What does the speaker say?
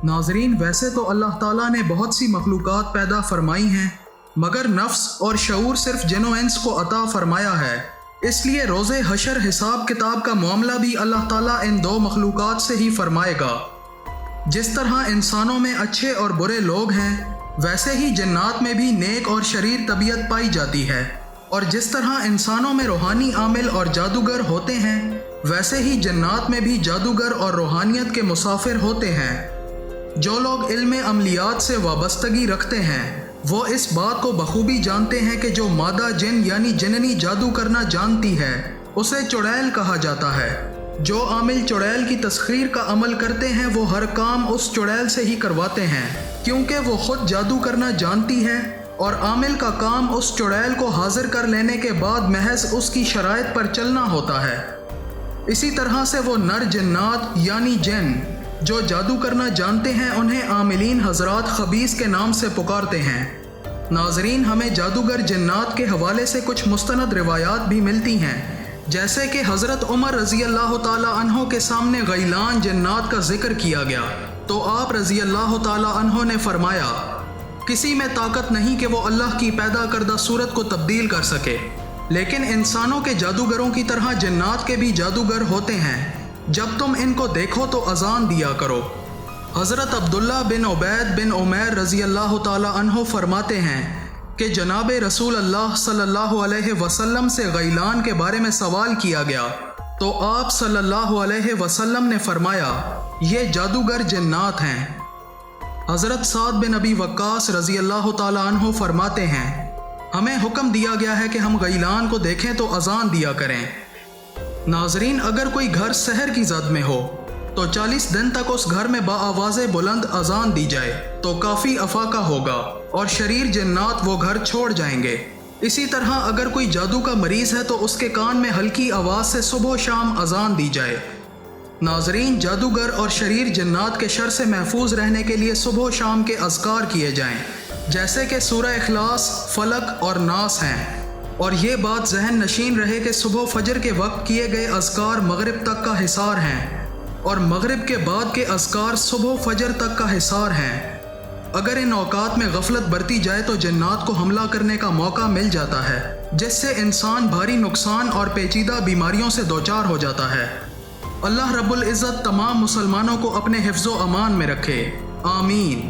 ناظرین، ویسے تو اللہ تعالیٰ نے بہت سی مخلوقات پیدا فرمائی ہیں، مگر نفس اور شعور صرف جن و انس کو عطا فرمایا ہے۔ اس لیے روز حشر حساب کتاب کا معاملہ بھی اللہ تعالیٰ ان دو مخلوقات سے ہی فرمائے گا۔ جس طرح انسانوں میں اچھے اور برے لوگ ہیں، ویسے ہی جنات میں بھی نیک اور شریر طبیعت پائی جاتی ہے، اور جس طرح انسانوں میں روحانی عامل اور جادوگر ہوتے ہیں، ویسے ہی جنات میں بھی جادوگر اور روحانیت کے مسافر ہوتے ہیں۔ جو لوگ علم عملیات سے وابستگی رکھتے ہیں، وہ اس بات کو بخوبی جانتے ہیں کہ جو مادہ جن یعنی جننی جادو کرنا جانتی ہے، اسے چڑیل کہا جاتا ہے۔ جو عامل چڑیل کی تسخیر کا عمل کرتے ہیں، وہ ہر کام اس چڑیل سے ہی کرواتے ہیں، کیونکہ وہ خود جادو کرنا جانتی ہے، اور عامل کا کام اس چڑیل کو حاضر کر لینے کے بعد محض اس کی شرائط پر چلنا ہوتا ہے۔ اسی طرح سے وہ نر جنات یعنی جن جو جادو کرنا جانتے ہیں، انہیں عاملین حضرات خبیث کے نام سے پکارتے ہیں۔ ناظرین، ہمیں جادوگر جنات کے حوالے سے کچھ مستند روایات بھی ملتی ہیں، جیسے کہ حضرت عمر رضی اللہ تعالیٰ عنہ کے سامنے غیلان جنات کا ذکر کیا گیا تو آپ رضی اللہ تعالیٰ عنہ نے فرمایا، کسی میں طاقت نہیں کہ وہ اللہ کی پیدا کردہ صورت کو تبدیل کر سکے، لیکن انسانوں کے جادوگروں کی طرح جنات کے بھی جادوگر ہوتے ہیں۔ جب تم ان کو دیکھو تو اذان دیا کرو۔ حضرت عبداللہ بن عبید بن عمیر رضی اللہ تعالیٰ عنہ فرماتے ہیں کہ جناب رسول اللہ صلی اللہ علیہ وسلم سے غیلان کے بارے میں سوال کیا گیا تو آپ صلی اللہ علیہ وسلم نے فرمایا، یہ جادوگر جنات ہیں۔ حضرت سعد بن ابی وقاص رضی اللہ تعالیٰ عنہ فرماتے ہیں، ہمیں حکم دیا گیا ہے کہ ہم غیلان کو دیکھیں تو اذان دیا کریں۔ ناظرین، اگر کوئی گھر سحر کی زد میں ہو تو 40 دن تک اس گھر میں بآواز بلند اذان دی جائے تو کافی افاقہ ہوگا اور شریر جنات وہ گھر چھوڑ جائیں گے۔ اسی طرح اگر کوئی جادو کا مریض ہے تو اس کے کان میں ہلکی آواز سے صبح و شام اذان دی جائے۔ ناظرین، جادوگر اور شریر جنات کے شر سے محفوظ رہنے کے لیے صبح و شام کے اذکار کیے جائیں، جیسے کہ سورہ اخلاص، فلق اور ناس ہیں، اور یہ بات ذہن نشین رہے کہ صبح فجر کے وقت کیے گئے اذکار مغرب تک کا حصار ہیں، اور مغرب کے بعد کے اذکار صبح فجر تک کا حصار ہیں۔ اگر ان اوقات میں غفلت برتی جائے تو جنات کو حملہ کرنے کا موقع مل جاتا ہے، جس سے انسان بھاری نقصان اور پیچیدہ بیماریوں سے دوچار ہو جاتا ہے۔ اللہ رب العزت تمام مسلمانوں کو اپنے حفظ و امان میں رکھے، آمین۔